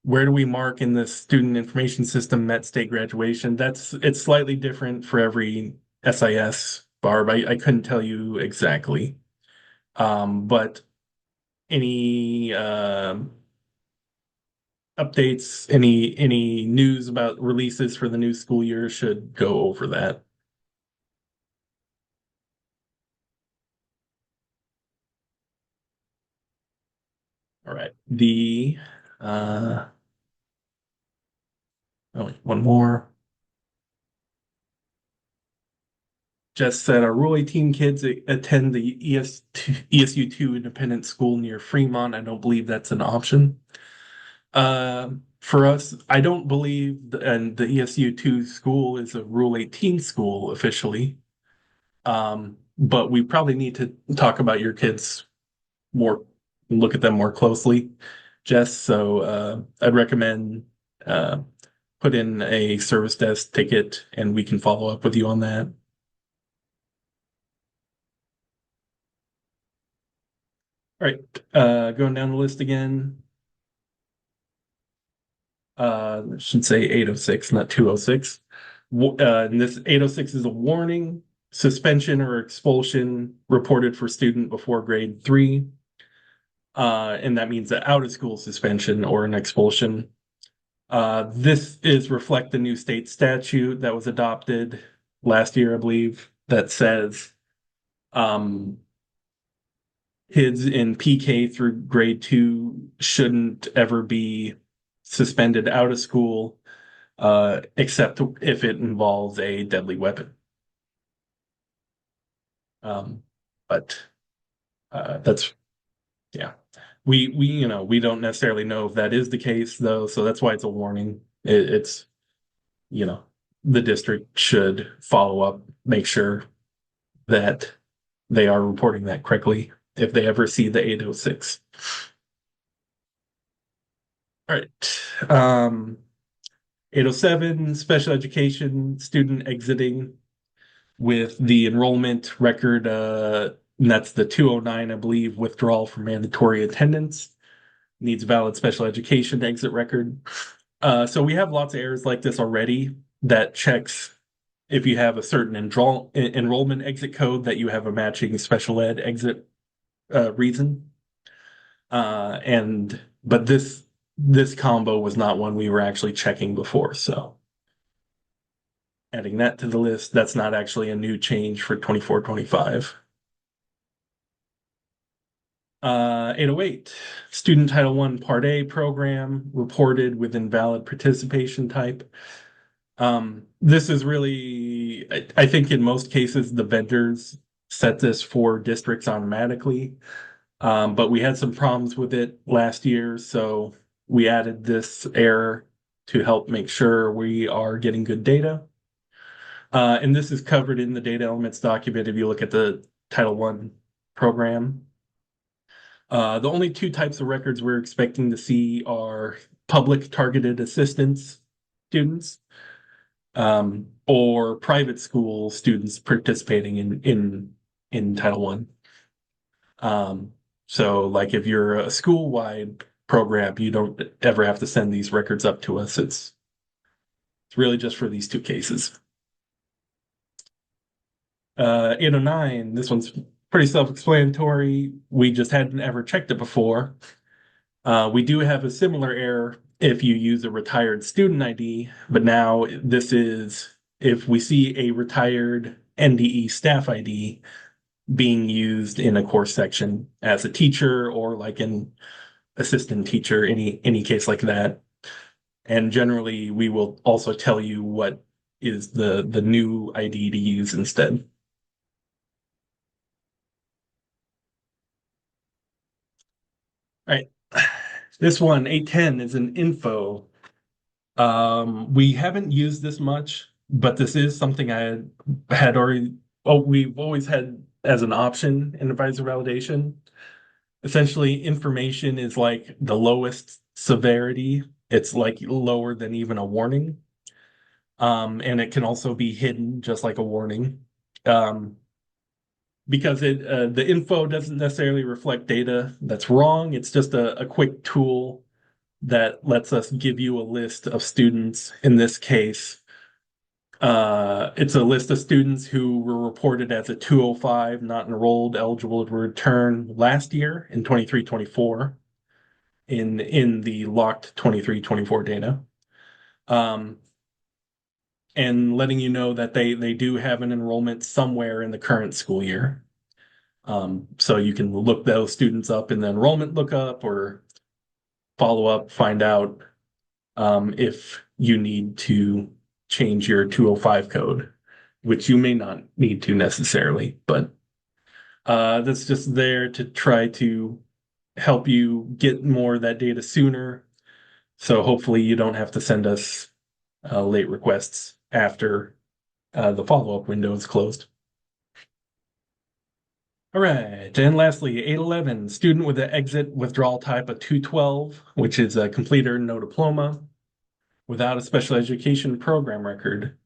where do we mark in the student information system met state graduation? It's slightly different for every SIS, Barb. I couldn't tell you exactly. But any updates, any news about releases for the new school year should go over that. All right. One more. Just said our Rule 18 kids attend the ESU2 independent school near Fremont. I don't believe that's an option. For us, I don't believe and the ESU2 school is a Rule 18 school officially. But we probably need to talk about your kids more, look at them more closely, Jess. So I'd recommend put in a service desk ticket and we can follow up with you on that. All right, going down the list again. Should say 806, not 206. And this 806 is a warning, suspension or expulsion reported for student before grade 3. And that means an out of school suspension or an expulsion. This is reflect the new state statute that was adopted last year, I believe, that says kids in PK through grade 2 shouldn't ever be suspended out of school, except if it involves a deadly weapon. But that's yeah. We don't necessarily know if that is the case though, so that's why it's a warning. It's the district should follow up, make sure that they are reporting that correctly if they ever see the 806. All right. 807, special education student exiting with the enrollment record, and that's the 209, I believe, withdrawal from mandatory attendance. Needs valid special education exit record. So we have lots of errors like this already that checks if you have a certain enrollment exit code that you have a matching special ed exit reason. But this combo was not one we were actually checking before, so adding that to the list, that's not actually a new change for 24-25. 808, Student Title I Part A program reported with invalid participation type. This is really, I think in most cases, the vendors set this for districts automatically. But we had some problems with it last year, so we added this error to help make sure we are getting good data. And this is covered in the data elements document if you look at the Title I program. The only two types of records we're expecting to see are public targeted assistance students, or private school students participating in Title I. So like if you're a school-wide program, you don't ever have to send these records up to us. It's really just for these two cases. 809, this one's pretty self-explanatory. We just hadn't ever checked it before. We do have a similar error if you use a retired student ID, but now this is if we see a retired NDE staff ID being used in a course section as a teacher or like an assistant teacher, any case like that. And generally, we will also tell you what is the new ID to use instead. All right. This one, 810, is an info. We haven't used this much, but this is something I had already, we've always had as an option in advisor validation. Essentially, information is like the lowest severity. It's like lower than even a warning. And it can also be hidden just like a warning. Because the info doesn't necessarily reflect data that's wrong. It's just a quick tool that lets us give you a list of students. In this case, it's a list of students who were reported as a 205, not enrolled, eligible to return last year in 23-24 in the locked 23-24 data. And letting you know that they do have an enrollment somewhere in the current school year. So you can look those students up in the enrollment lookup or follow up, find out if you need to change your 205 code, which you may not need to necessarily, but that's just there to try to help you get more of that data sooner. So hopefully you don't have to send us late requests after the follow-up window is closed. All right, and lastly, 811, student with an exit withdrawal type of 212, which is a completer, no diploma, without a special education program record.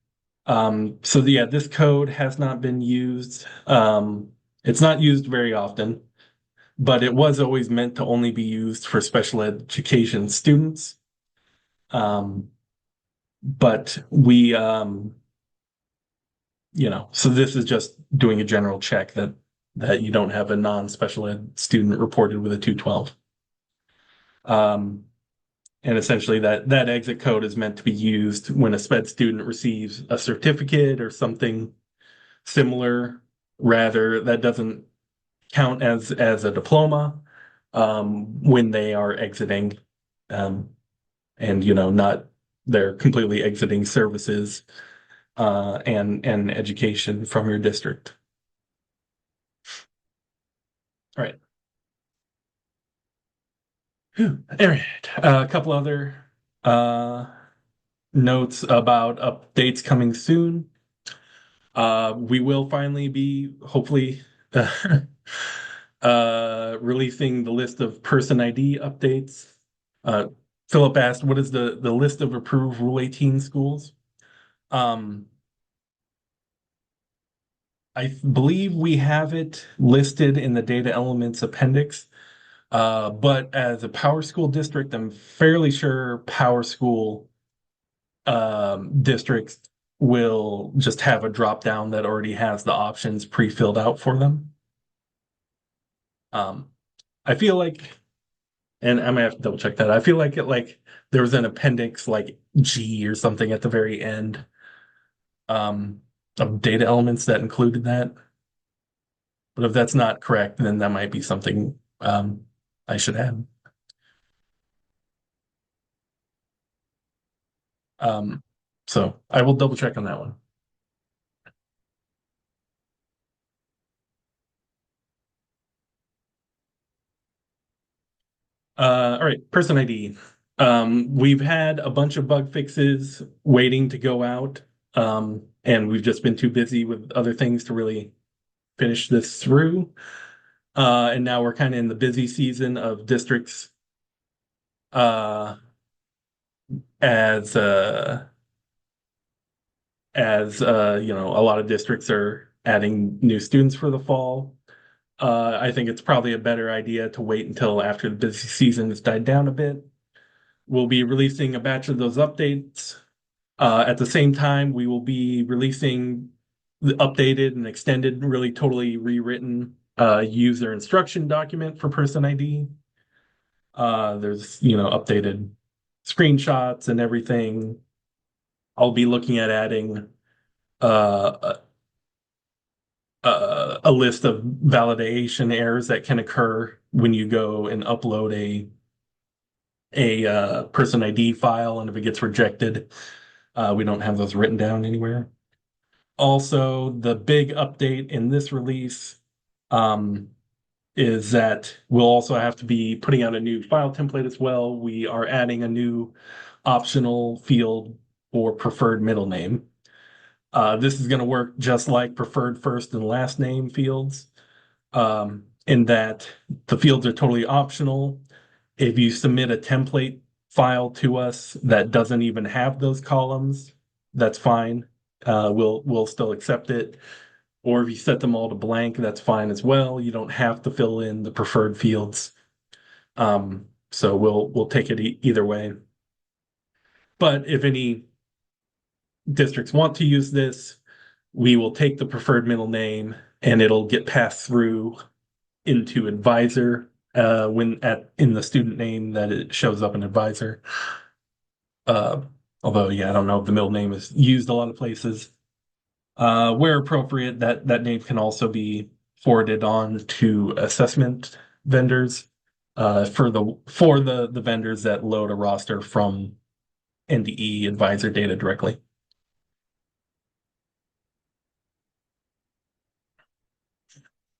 So yeah, this code has not been used. It's not used very often, but it was always meant to only be used for special education students. But we, so this is just doing a general check that you don't have a non-special ed student reported with a 212. And essentially that exit code is meant to be used when a SPED student receives a certificate or something similar. Rather, that doesn't count as a diploma when they are exiting, and not they're completely exiting services and education from your district. All right. All right. A couple other notes about updates coming soon. We will finally be hopefully releasing the list of person ID updates. Philip asked, what is the list of approved Rule 18 schools? Um, I believe we have it listed in the data elements appendix. But as a power school district, I'm fairly sure power school districts will just have a drop down that already has the options pre-filled out for them. Um, I feel like, and I might have to double check that. I feel like there was an appendix like G or something at the very end um, of data elements that included that. But if that's not correct, then that might be something I should add. Um, so I will double check on that one. All right, person ID. We've had a bunch of bug fixes waiting to go out, and we've just been too busy with other things to really finish this through. And now we're kind of in the busy season of districts uh, as a lot of districts are adding new students for the fall. I think it's probably a better idea to wait until after the busy season has died down a bit. We'll be releasing a batch of those updates. At the same time, we will be releasing the updated and extended, really totally rewritten user instruction document for Person ID. There's, updated screenshots and everything. I'll be looking at adding uh, a list of validation errors that can occur when you go and upload a Person ID file, and if it gets rejected, we don't have those written down anywhere. Also, the big update in this release um, is that we'll also have to be putting out a new file template as well. We are adding a new optional field for preferred middle name. This is going to work just like preferred first and last name fields, in that the fields are totally optional. If you submit a template file to us that doesn't even have those columns, that's fine. We'll still accept it. Or if you set them all to blank, that's fine as well. You don't have to fill in the preferred fields. So we'll take it either way. But if any districts want to use this, we will take the preferred middle name and it'll get passed through into advisor when in the student name that it shows up in advisor. Uh, Although, yeah, I don't know if the middle name is used a lot of places. Where appropriate, that name can also be forwarded on to assessment vendors for the vendors that load a roster from NDE advisor data directly.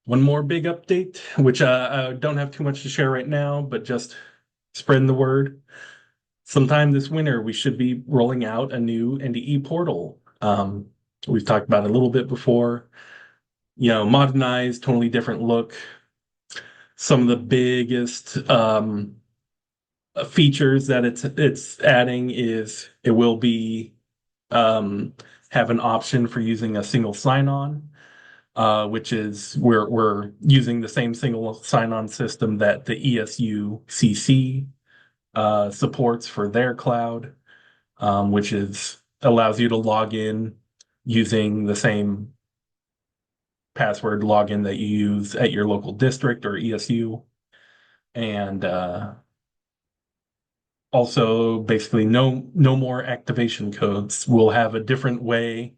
One more big update, which I don't have too much to share right now, but just spreading the word. Sometime this winter, we should be rolling out a new NDE portal. We've talked about it a little bit before. Modernized, totally different look. Some of the biggest features that it's adding is it will be have an option for using a single sign-on, which is we're using the same single sign-on system that the ESU CC supports for their cloud, which allows you to log in using the same password login that you use at your local district or ESU. And also basically no more activation codes. We'll have a different way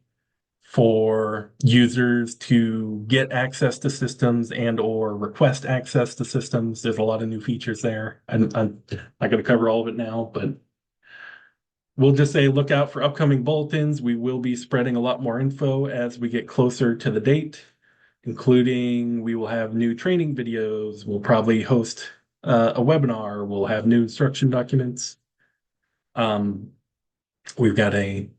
for users to get access to systems and or request access to systems. There's a lot of new features there. I'm not going to cover all of it now, but we'll just say look out for upcoming bulletins. We will be spreading a lot more info as we get closer to the date, including we will have new training videos. We'll probably host a webinar. We'll have new instruction documents. We've got a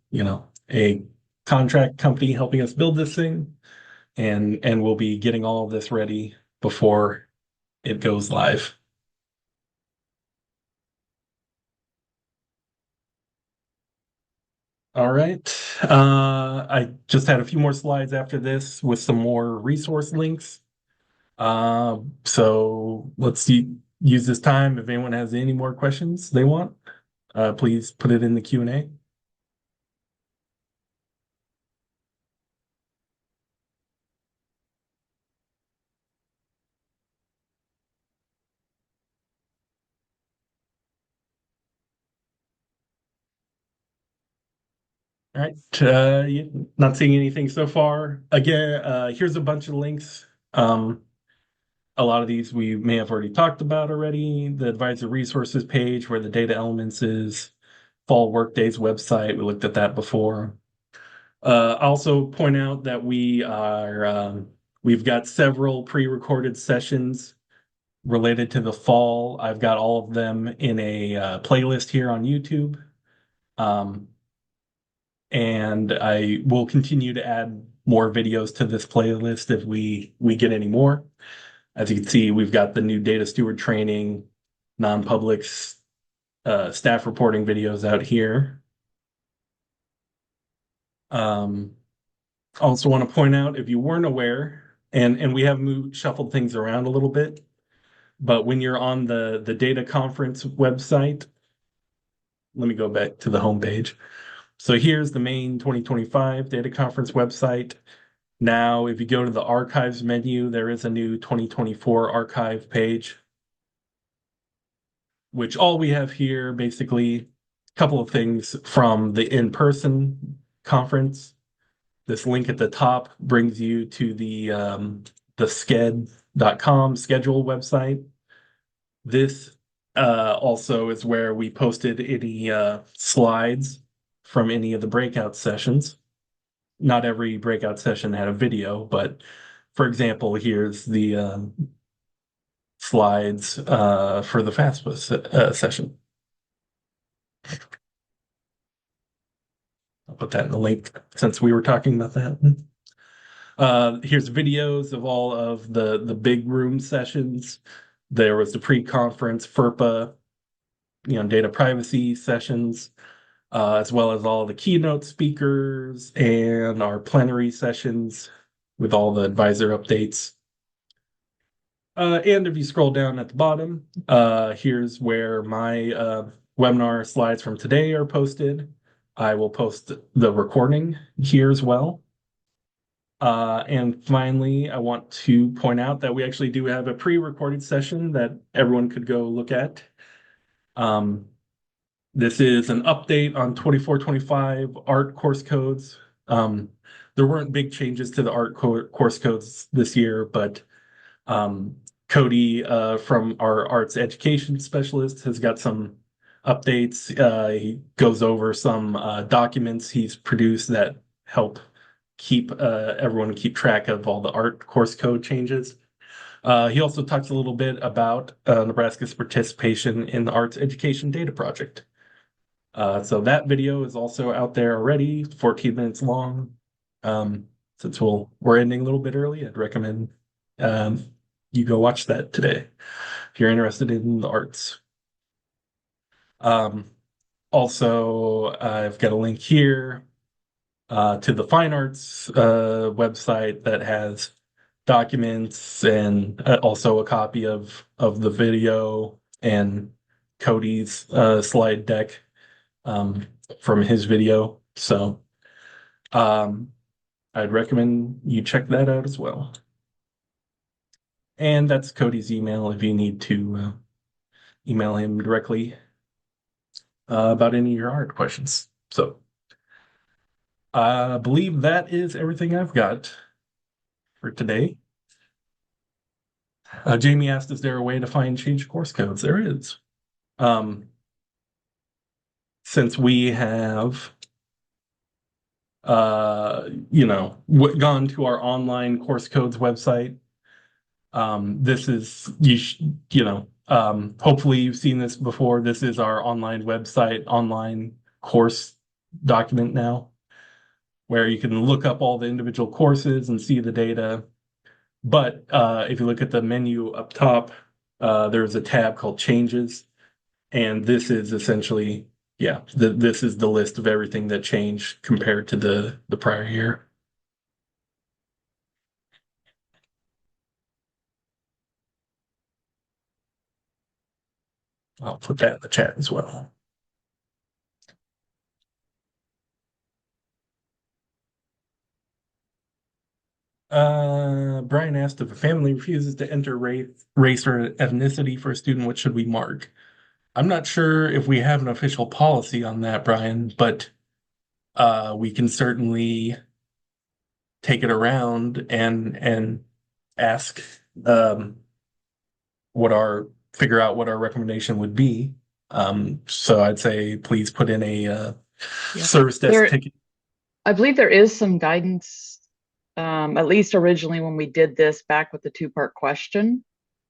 contract company helping us build this thing, and we'll be getting all of this ready before it goes live. All right. I just had a few more slides after this with some more resource links. So let's use this time. If anyone has any more questions they want, please put it in the Q&A. All right. Yeah, not seeing anything so far. Again, here's a bunch of links. A lot of these we may have already talked about already. The advisor resources page where the data elements is, Fall Workday's website. We looked at that before. Also point out that we've got several pre-recorded sessions related to the fall. I've got all of them in a playlist here on YouTube. And I will continue to add more videos to this playlist if we get any more. As you can see, we've got the new data steward training, non-publics, staff reporting videos out here. Also want to point out, if you weren't aware, and we have shuffled things around a little bit, but when you're on the data conference website, let me go back to the home page. So here's the main 2025 data conference website. Now, if you go to the archives menu, there is a new 2024 archive page, which all we have here, basically, a couple of things from the in-person conference. This link at the top brings you to the sked.com schedule website. This also is where we posted any slides from any of the breakout sessions. Not every breakout session had a video, but for example, here's the slides for the FAFSA session. I'll put that in the link since we were talking about that. Here's videos of all of the big room sessions. There was the pre-conference FERPA, data privacy sessions, as well as all the keynote speakers and our plenary sessions with all the advisor updates. And if you scroll down at the bottom, here's where my webinar slides from today are posted. I will post the recording here as well. And finally, I want to point out that we actually do have a pre-recorded session that everyone could go look at. This is an update on 24-25 art course codes. There weren't big changes to the art course codes this year, but Cody from our arts education specialist has got some updates. He goes over some documents he's produced that help keep everyone keep track of all the art course code changes. He also talks a little bit about Nebraska's participation in the Arts Education Data Project. So that video is also out there already, 14 minutes long. Since we're ending a little bit early, I'd recommend you go watch that today if you're interested in the arts. Also, I've got a link here to the Fine Arts website that has documents and also a copy of the video and Cody's slide deck from his video. So I'd recommend you check that out as well. And that's Cody's email if you need to email him directly about any of your art questions. So I believe that is everything I've got for today. Jamie asked, is there a way to find change course codes? There is. Since we have gone to our online course codes website, this is hopefully you've seen this before. This is our online website, online course document now, where you can look up all the individual courses and see the data. But if you look at the menu up top, there's a tab called Changes, and this is essentially yeah, this is the list of everything that changed compared to the prior year. I'll put that in the chat as well. Brian asked if a family refuses to enter race or ethnicity for a student, what should we mark? I'm not sure if we have an official policy on that, Brian, but we can certainly take it around and ask figure out what our recommendation would be. So I'd say please put in a service desk ticket. I believe there is some guidance, at least originally when we did this back with the two-part question.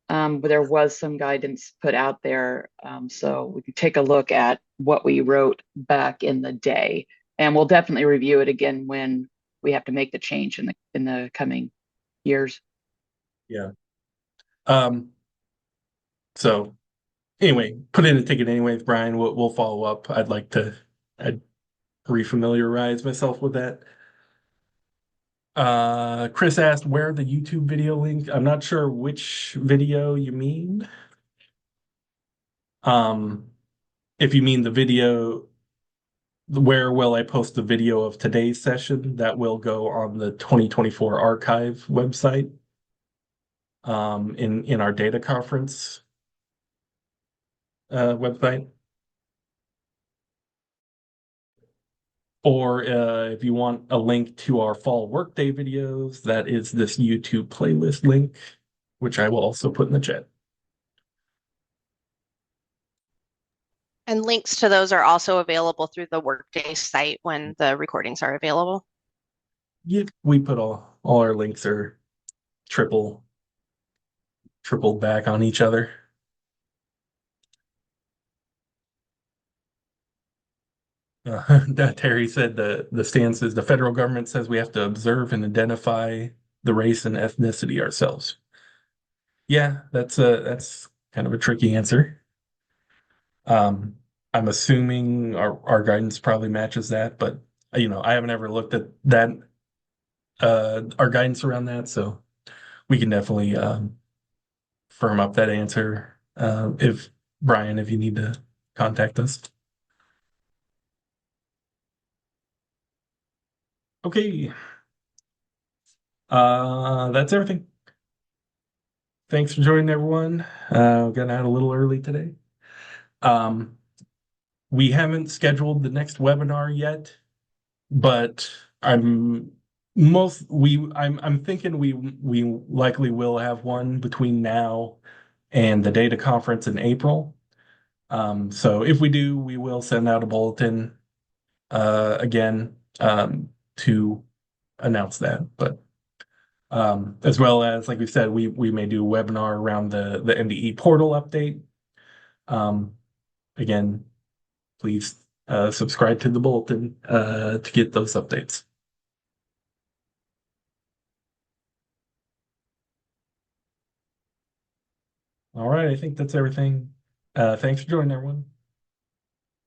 But there was some guidance put out there. So we can take a look at what we wrote back in the day. And we'll definitely review it again when we have to make the change in the coming years. Yeah. So anyway, put in a ticket anyways, Brian. We'll follow up. I'd refamiliarize myself with that. Chris asked where the YouTube video link. I'm not sure which video you mean. If you mean the video, where will I post the video of today's session? That will go on the 2024 archive website. In our data conference website. Or if you want a link to our fall workday videos, that is this YouTube playlist link, which I will also put in the chat. And links to those are also available through the Workday site when the recordings are available. Yeah, we put all our links are triple back on each other. Terry said the stance is the federal government says we have to observe and identify the race and ethnicity ourselves. Yeah, that's kind of a tricky answer. I'm assuming our guidance probably matches that, but I haven't ever looked at that our guidance around that, so we can definitely firm up that answer if Brian, if you need to contact us. Okay. That's everything. Thanks for joining, everyone. Got out a little early today. We haven't scheduled the next webinar yet, but I'm thinking we likely will have one between now and the data conference in April. So if we do, we will send out a bulletin again to announce that. But as well as, like we said, we may do a webinar around the NDE portal update. Again, please subscribe to the bulletin to get those updates. All right, I think that's everything. Thanks for joining, everyone.